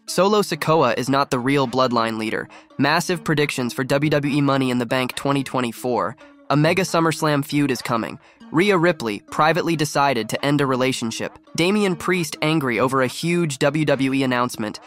Solo Sikoa is not the real Bloodline leader. Massive predictions for WWE Money in the Bank 2024. A mega SummerSlam feud is coming. Rhea Ripley privately decided to end a relationship. Damian Priest angry over a huge WWE announcement.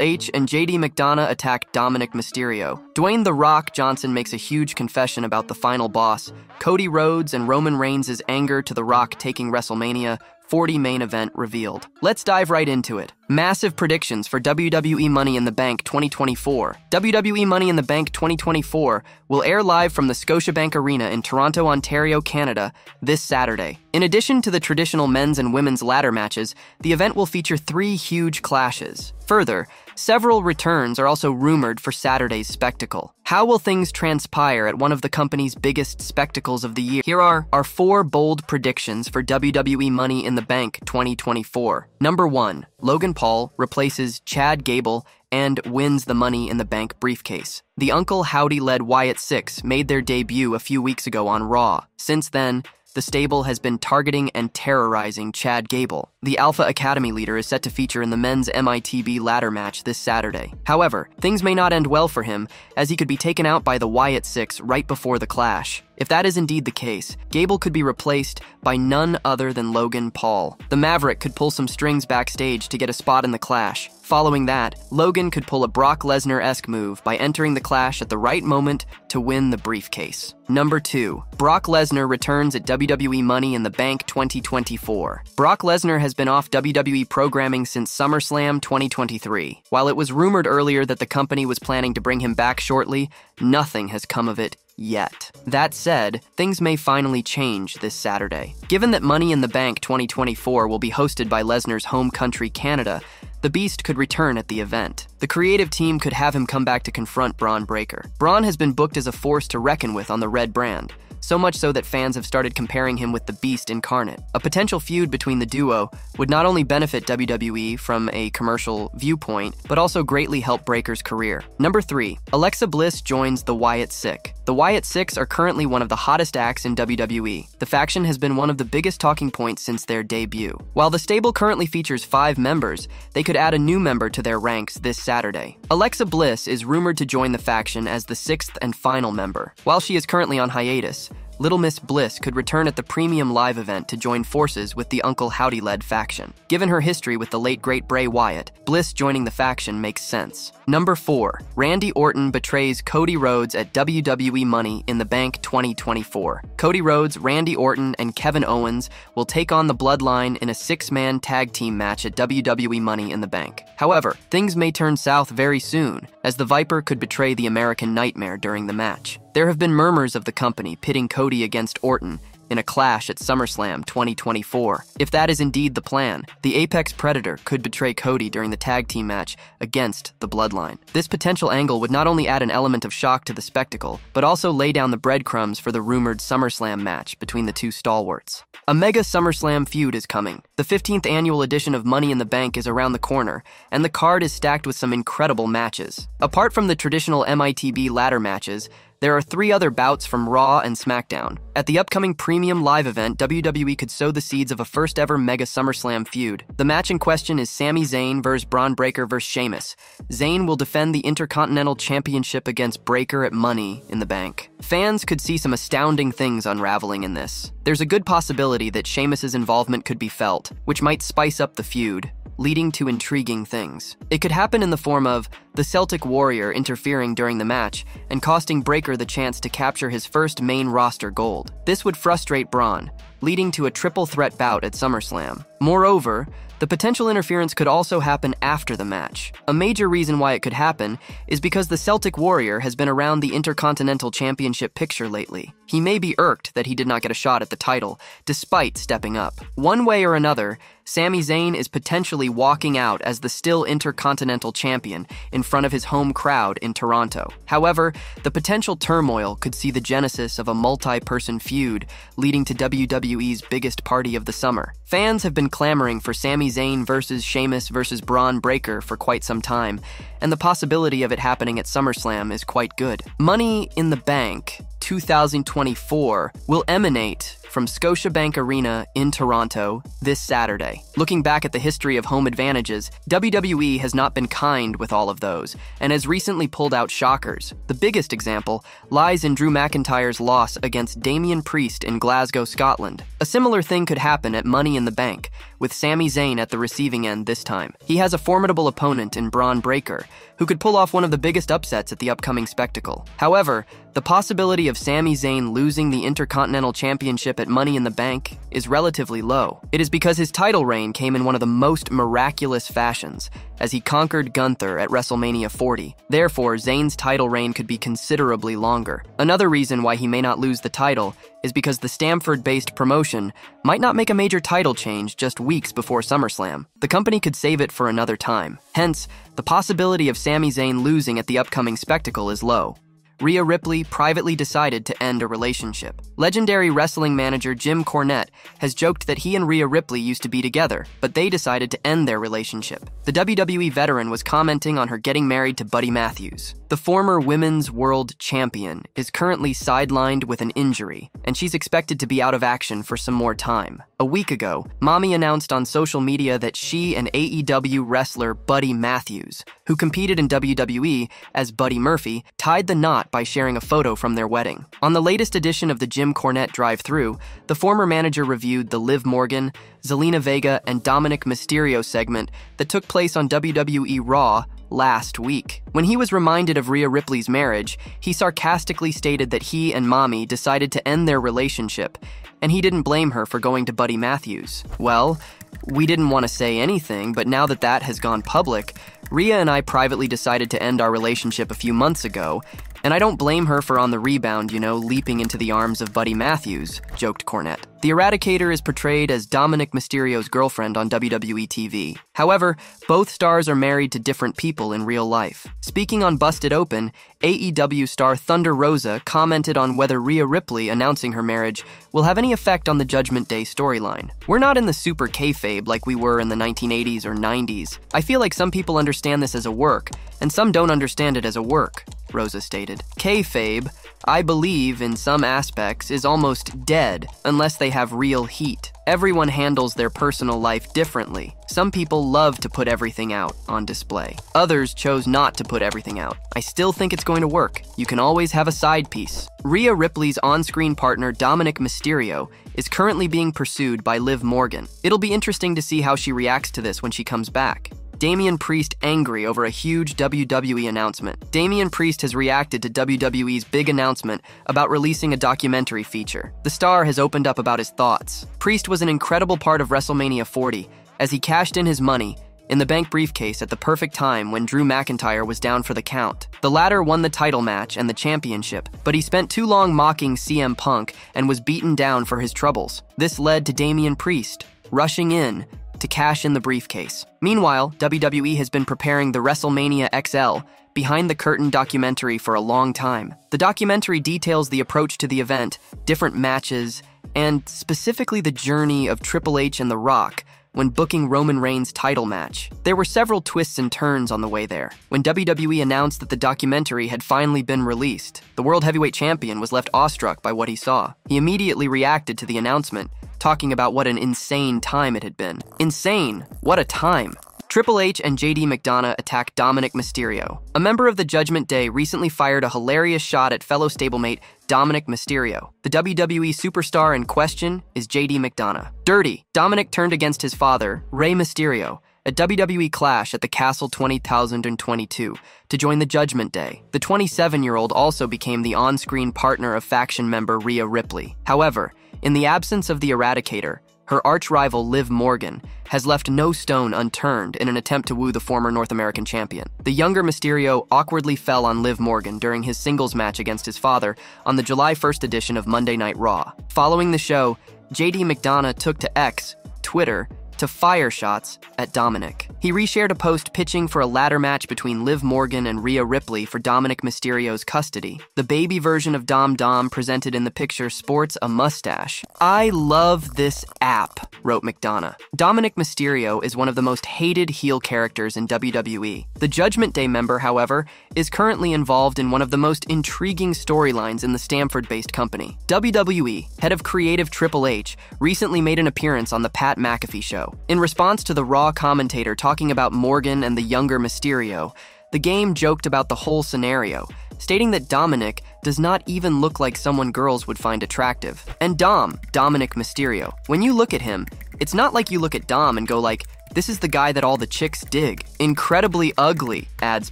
H and JD McDonagh attack Dominic Mysterio. Dwayne The Rock Johnson makes a huge confession about the final boss. Cody Rhodes and Roman Reigns' anger to The Rock taking WrestleMania 40 main event revealed. Let's dive right into it. Massive predictions for WWE Money in the Bank 2024. WWE Money in the Bank 2024 will air live from the Scotiabank Arena in Toronto, Ontario, Canada, this Saturday. In addition to the traditional men's and women's ladder matches, the event will feature 3 huge clashes. Further, several returns are also rumored for Saturday's spectacle. How will things transpire at one of the company's biggest spectacles of the year? Here are our 4 bold predictions for WWE Money in the Bank 2024. Number 1. Logan Paul replaces Chad Gable and wins the Money in the Bank briefcase. The Uncle Howdy-led Wyatt 6 made their debut a few weeks ago on Raw. Since then, the stable has been targeting and terrorizing Chad Gable. The Alpha Academy leader is set to feature in the men's MITB ladder match this Saturday. However, things may not end well for him, as he could be taken out by the Wyatt 6 right before the clash. If that is indeed the case, Gable could be replaced by none other than Logan Paul. The Maverick could pull some strings backstage to get a spot in the clash. Following that, Logan could pull a Brock Lesnar-esque move by entering the clash at the right moment to win the briefcase. Number 2. Brock Lesnar returns at WWE Money in the Bank 2024. Brock Lesnar has been off WWE programming since SummerSlam 2023. While it was rumored earlier that the company was planning to bring him back shortly, nothing has come of it yet. That said, things may finally change this Saturday. Given that Money in the Bank 2024 will be hosted by Lesnar's home country, Canada, the Beast could return at the event. The creative team could have him come back to confront Braun Breaker. Braun has been booked as a force to reckon with on the Red brand, so much so that fans have started comparing him with the Beast incarnate. A potential feud between the duo would not only benefit WWE from a commercial viewpoint, but also greatly help Breaker's career. Number 3. Alexa Bliss joins the Wyatts 6. The Wyatts 6 are currently one of the hottest acts in WWE. The faction has been one of the biggest talking points since their debut. While the stable currently features 5 members, they could add a new member to their ranks this Saturday. Alexa Bliss is rumored to join the faction as the 6th and final member. While she is currently on hiatus, Little Miss Bliss could return at the Premium Live event to join forces with the Uncle Howdy-led faction. Given her history with the late great Bray Wyatt, Bliss joining the faction makes sense. Number 4. Randy Orton betrays Cody Rhodes at WWE Money in the Bank 2024. Cody Rhodes, Randy Orton, and Kevin Owens will take on the Bloodline in a 6-man tag team match at WWE Money in the Bank. However, things may turn south very soon, as the Viper could betray the American Nightmare during the match. There have been murmurs of the company pitting Cody against Orton in a clash at SummerSlam 2024. If that is indeed the plan, the Apex Predator could betray Cody during the tag team match against the Bloodline. This potential angle would not only add an element of shock to the spectacle, but also lay down the breadcrumbs for the rumored SummerSlam match between the 2 stalwarts. A mega SummerSlam feud is coming. The 15th annual edition of Money in the Bank is around the corner, and the card is stacked with some incredible matches. Apart from the traditional MITB ladder matches, there are 3 other bouts from Raw and SmackDown. At the upcoming Premium Live event, WWE could sow the seeds of a first-ever Mega SummerSlam feud. The match in question is Sami Zayn vs. Braun Breaker vs. Sheamus. Zayn will defend the Intercontinental Championship against Breaker at Money in the Bank. Fans could see some astounding things unraveling in this. There's a good possibility that Sheamus's involvement could be felt, which might spice up the feud, leading to intriguing things. It could happen in the form of the Celtic Warrior interfering during the match and costing Breaker the chance to capture his first main roster gold. This would frustrate Braun, leading to a triple threat bout at SummerSlam. Moreover, the potential interference could also happen after the match. A major reason why it could happen is because the Celtic Warrior has been around the Intercontinental Championship picture lately. He may be irked that he did not get a shot at the title, despite stepping up. One way or another, Sami Zayn is potentially walking out as the still Intercontinental Champion in front of his home crowd in Toronto. However, the potential turmoil could see the genesis of a multi-person feud, leading to WWE's biggest party of the summer. Fans have been clamoring for Sami Zayn versus Sheamus versus Braun Breaker for quite some time, and the possibility of it happening at SummerSlam is quite good. Money in the Bank 2024 will emanate from Scotiabank Arena in Toronto this Saturday. Looking back at the history of home advantages, WWE has not been kind with all of those, and has recently pulled out shockers. The biggest example lies in Drew McIntyre's loss against Damian Priest in Glasgow, Scotland. A similar thing could happen at Money in the Bank, with Sami Zayn at the receiving end this time. He has a formidable opponent in Braun Breaker, who could pull off one of the biggest upsets at the upcoming spectacle. However, the possibility of Sami Zayn losing the Intercontinental Championship at Money in the Bank is relatively low. It is because his title reign came in one of the most miraculous fashions, as he conquered Gunther at WrestleMania 40. Therefore, Zayn's title reign could be considerably longer. Another reason why he may not lose the title is because the Stamford-based promotion might not make a major title change just weeks before SummerSlam. The company could save it for another time. Hence, the possibility of Sami Zayn losing at the upcoming spectacle is low. Rhea Ripley privately decided to end a relationship. Legendary wrestling manager Jim Cornette has joked that he and Rhea Ripley used to be together, but they decided to end their relationship. The WWE veteran was commenting on her getting married to Buddy Matthews. The former Women's World Champion is currently sidelined with an injury, and she's expected to be out of action for some more time. A week ago, Mommy announced on social media that she and AEW wrestler Buddy Matthews, who competed in WWE as Buddy Murphy, tied the knot by sharing a photo from their wedding. On the latest edition of the Jim Cornette Drive-Thru, the former manager reviewed the Liv Morgan, Zelina Vega, and Dominic Mysterio segment that took place on WWE Raw last week. When he was reminded of Rhea Ripley's marriage, he sarcastically stated that he and Mommy decided to end their relationship, and he didn't blame her for going to Buddy Matthews. Well, we didn't want to say anything, but now that that has gone public, Rhea and I privately decided to end our relationship a few months ago, and I don't blame her for on the rebound, leaping into the arms of Buddy Matthews, joked Cornette. The Eradicator is portrayed as Dominic Mysterio's girlfriend on WWE TV. However, both stars are married to different people in real life. Speaking on Busted Open, AEW star Thunder Rosa commented on whether Rhea Ripley announcing her marriage will have any effect on the Judgment Day storyline. We're not in the super kayfabe like we were in the 1980s or 90s. I feel like some people understand this as a work, and some don't understand it as a work, Rosa stated. Kayfabe, I believe, in some aspects, is almost dead unless they have real heat. Everyone handles their personal life differently. Some people love to put everything out on display. Others chose not to put everything out. I still think it's going to work. You can always have a side piece. Rhea Ripley's on-screen partner, Dominic Mysterio, is currently being pursued by Liv Morgan. It'll be interesting to see how she reacts to this when she comes back. Damian Priest angry over a huge WWE announcement. Damian Priest has reacted to WWE's big announcement about releasing a documentary feature. The star has opened up about his thoughts. Priest was an incredible part of WrestleMania 40 as he cashed in his money in the bank briefcase at the perfect time when Drew McIntyre was down for the count. The latter won the title match and the championship, but he spent too long mocking CM Punk and was beaten down for his troubles. This led to Damian Priest rushing in to cash in the briefcase. Meanwhile, WWE has been preparing the WrestleMania XL behind-the-curtain documentary for a long time. The documentary details the approach to the event, different matches, and specifically the journey of Triple H and The Rock when booking Roman Reigns' title match. There were several twists and turns on the way there. When WWE announced that the documentary had finally been released, the World Heavyweight Champion was left awestruck by what he saw. He immediately reacted to the announcement, talking about what an insane time it had been. Insane? What a time. Triple H and JD McDonagh attacked Dominic Mysterio. A member of the Judgment Day recently fired a hilarious shot at fellow stablemate Dominic Mysterio. The WWE superstar in question is JD McDonagh. Dirty. Dominic turned against his father, Rey Mysterio, at WWE Clash at the Castle 2022 to join the Judgment Day. The 27-year-old also became the on-screen partner of faction member Rhea Ripley. However, in the absence of the Eradicator, her arch-rival Liv Morgan has left no stone unturned in an attempt to woo the former North American champion. The younger Mysterio awkwardly fell on Liv Morgan during his singles match against his father on the July 1st edition of Monday Night Raw. Following the show, JD McDonagh took to X, Twitter, to to fire shots at Dominic. He reshared a post pitching for a ladder match between Liv Morgan and Rhea Ripley for Dominic Mysterio's custody. The baby version of Dom presented in the picture sports a mustache. "I love this app," wrote McDonagh. Dominic Mysterio is one of the most hated heel characters in WWE. The Judgment Day member, however, is currently involved in one of the most intriguing storylines in the Stamford-based company. WWE head of creative Triple H recently made an appearance on the Pat McAfee show. In response to the Raw commentator talking about Morgan and the younger Mysterio, the game joked about the whole scenario, stating that Dominic does not even look like someone girls would find attractive. And Dominic Mysterio, when you look at him, it's not like you look at Dom and go like, "This is the guy that all the chicks dig." "Incredibly ugly," adds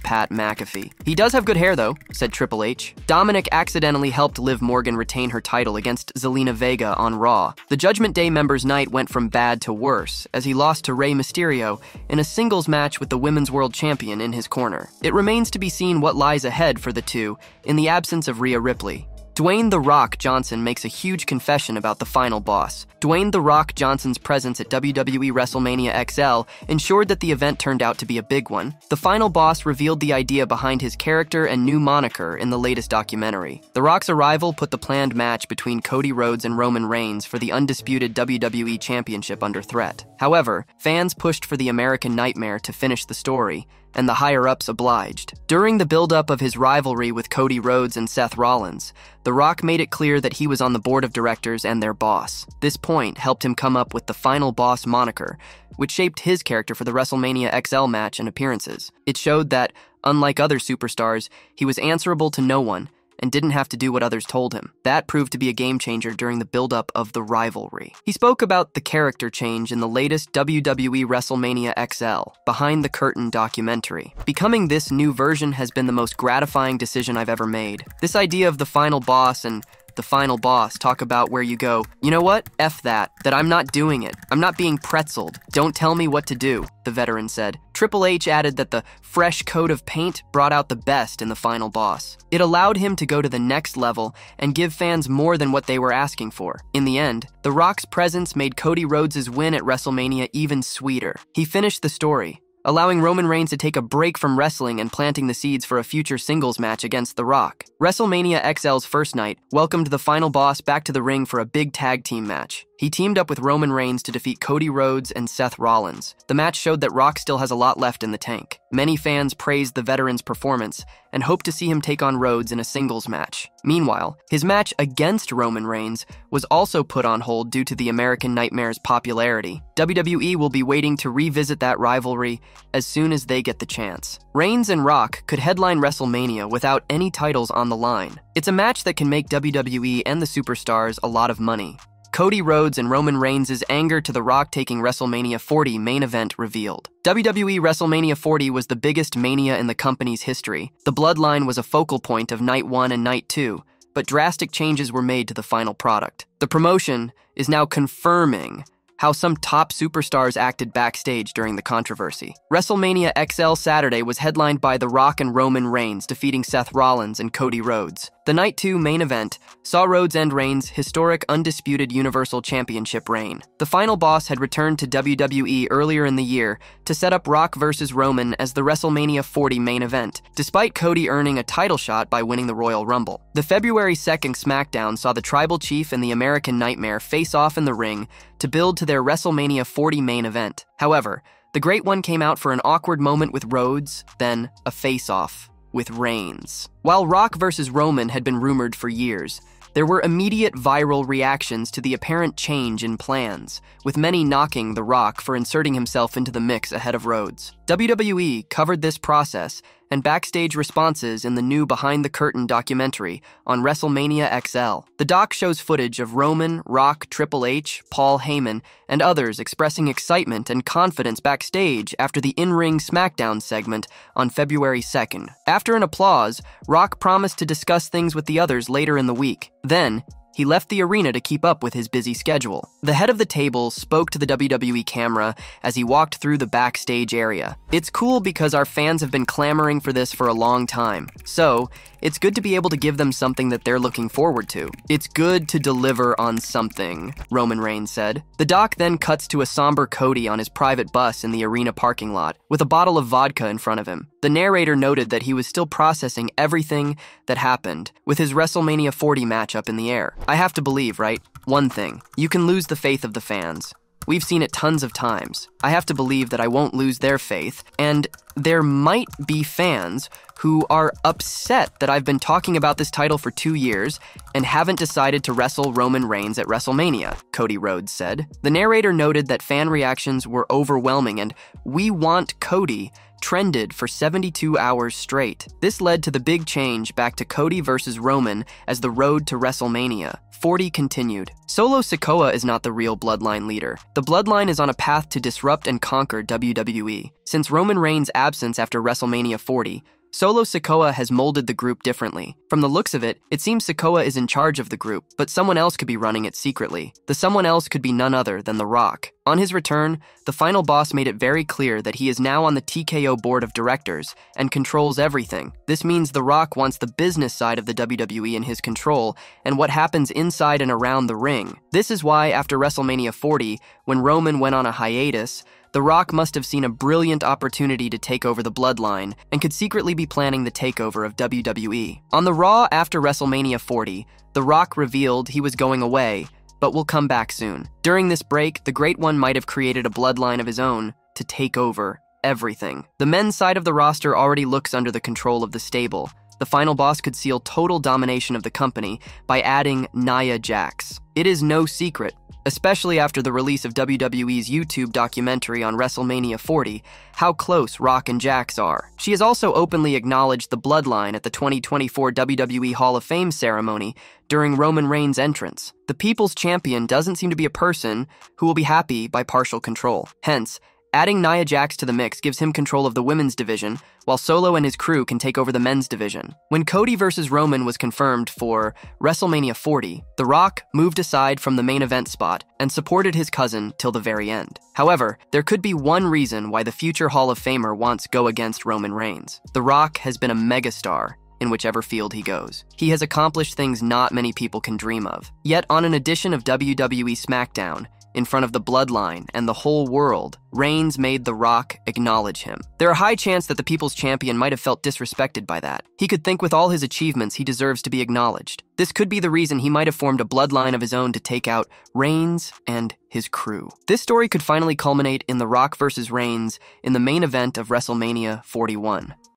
Pat McAfee. "He does have good hair though," said Triple H. Dominic accidentally helped Liv Morgan retain her title against Zelina Vega on Raw. The Judgment Day member's night went from bad to worse, as he lost to Rey Mysterio in a singles match with the Women's World Champion in his corner. It remains to be seen what lies ahead for the two in the absence of Rhea Ripley. Dwayne The Rock Johnson makes a huge confession about the final boss. Dwayne The Rock Johnson's presence at WWE WrestleMania XL ensured that the event turned out to be a big one. The final boss revealed the idea behind his character and new moniker in the latest documentary. The Rock's arrival put the planned match between Cody Rhodes and Roman Reigns for the undisputed WWE Championship under threat. However, fans pushed for the American Nightmare to finish the story, and the higher-ups obliged. During the build-up of his rivalry with Cody Rhodes and Seth Rollins, The Rock made it clear that he was on the board of directors and their boss. This point helped him come up with the Final Boss moniker, which shaped his character for the WrestleMania XL match and appearances. It showed that, unlike other superstars, he was answerable to no one and didn't have to do what others told him. That proved to be a game-changer during the build-up of the rivalry. He spoke about the character change in the latest WWE WrestleMania XL Behind the Curtain documentary. "Becoming this new version has been the most gratifying decision I've ever made. This idea of the final boss and the final boss talk about where you go, you know what? F that I'm not doing it. I'm not being pretzeled. Don't tell me what to do," the veteran said. Triple H added that the fresh coat of paint brought out the best in the final boss. It allowed him to go to the next level and give fans more than what they were asking for. In the end, The Rock's presence made Cody Rhodes' win at WrestleMania even sweeter. He finished the story, allowing Roman Reigns to take a break from wrestling and planting the seeds for a future singles match against The Rock. WrestleMania XL's first night welcomed the final boss back to the ring for a big tag team match. He teamed up with Roman Reigns to defeat Cody Rhodes and Seth Rollins. The match showed that Rock still has a lot left in the tank. Many fans praised the veteran's performance and hoped to see him take on Rhodes in a singles match. Meanwhile, his match against Roman Reigns was also put on hold due to the American Nightmare's popularity. WWE will be waiting to revisit that rivalry as soon as they get the chance. Reigns and Rock could headline WrestleMania without any titles on the line. It's a match that can make WWE and the superstars a lot of money. Cody Rhodes and Roman Reigns' anger to The Rock taking WrestleMania 40 main event revealed. WWE WrestleMania 40 was the biggest Mania in the company's history. The Bloodline was a focal point of Night 1 and Night 2, but drastic changes were made to the final product. The promotion is now confirming how some top superstars acted backstage during the controversy. WrestleMania XL Saturday was headlined by The Rock and Roman Reigns defeating Seth Rollins and Cody Rhodes. The Night 2 main event saw Rhodes end Reigns' historic undisputed Universal Championship reign. The final boss had returned to WWE earlier in the year to set up Rock vs. Roman as the WrestleMania 40 main event, despite Cody earning a title shot by winning the Royal Rumble. The February 2nd SmackDown saw the Tribal Chief and the American Nightmare face off in the ring to build to their WrestleMania 40 main event. However, the Great One came out for an awkward moment with Rhodes, then a face-off with Reigns. While Rock vs. Roman had been rumored for years, there were immediate viral reactions to the apparent change in plans, with many knocking The Rock for inserting himself into the mix ahead of Rhodes. WWE covered this process and backstage responses in the new Behind the Curtain documentary on WrestleMania XL. The doc shows footage of Roman, Rock, Triple H, Paul Heyman, and others expressing excitement and confidence backstage after the in-ring SmackDown segment on February 2nd. After an applause, Rock promised to discuss things with the others later in the week. Then, He left the arena to keep up with his busy schedule. The head of the table spoke to the WWE camera as he walked through the backstage area. "It's cool because our fans have been clamoring for this for a long time. So, it's good to be able to give them something that they're looking forward to. It's good to deliver on something," Roman Reigns said. The doc then cuts to a somber Cody on his private bus in the arena parking lot, with a bottle of vodka in front of him. The narrator noted that he was still processing everything that happened, with his WrestleMania 40 match up in the air. "I have to believe, right? One thing. You can lose the faith of the fans. We've seen it tons of times. I have to believe that I won't lose their faith, and there might be fans who are upset that I've been talking about this title for 2 years and haven't decided to wrestle Roman Reigns at WrestleMania," Cody Rhodes said. The narrator noted that fan reactions were overwhelming and "We want Cody" trended for 72 hours straight. This led to the big change back to Cody versus Roman as the road to WrestleMania. 40 continued. Solo Sikoa is not the real Bloodline leader. The Bloodline is on a path to disrupt and conquer WWE. Since Roman Reigns' absence after WrestleMania 40, Solo Sikoa has molded the group differently. From the looks of it, it seems Sikoa is in charge of the group, but someone else could be running it secretly. The someone else could be none other than The Rock. On his return, the final boss made it very clear that he is now on the TKO board of directors and controls everything. This means The Rock wants the business side of the WWE in his control and what happens inside and around the ring. This is why, after WrestleMania 40, when Roman went on a hiatus, The Rock must have seen a brilliant opportunity to take over the Bloodline and could secretly be planning the takeover of WWE. On the Raw after WrestleMania 40, The Rock revealed he was going away, but will come back soon. During this break, the Great One might have created a bloodline of his own to take over everything. The men's side of the roster already looks under the control of the stable. The final boss could seal total domination of the company by adding Nia Jax. It is no secret, especially after the release of WWE's YouTube documentary on WrestleMania 40, how close Rock and Jax are. She has also openly acknowledged the Bloodline at the 2024 WWE Hall of Fame ceremony during Roman Reigns' entrance. The People's Champion doesn't seem to be a person who will be happy by partial control. Hence, adding Nia Jax to the mix gives him control of the women's division, while Solo and his crew can take over the men's division. When Cody versus Roman was confirmed for WrestleMania 40, The Rock moved aside from the main event spot and supported his cousin till the very end. However, there could be one reason why the future Hall of Famer wants go against Roman Reigns. The Rock has been a megastar in whichever field he goes. He has accomplished things not many people can dream of. Yet on an edition of WWE SmackDown, in front of the Bloodline and the whole world, Reigns made The Rock acknowledge him. There are high chances that the People's Champion might have felt disrespected by that. He could think with all his achievements he deserves to be acknowledged. This could be the reason he might have formed a bloodline of his own to take out Reigns and his crew. This story could finally culminate in The Rock versus Reigns in the main event of WrestleMania 41.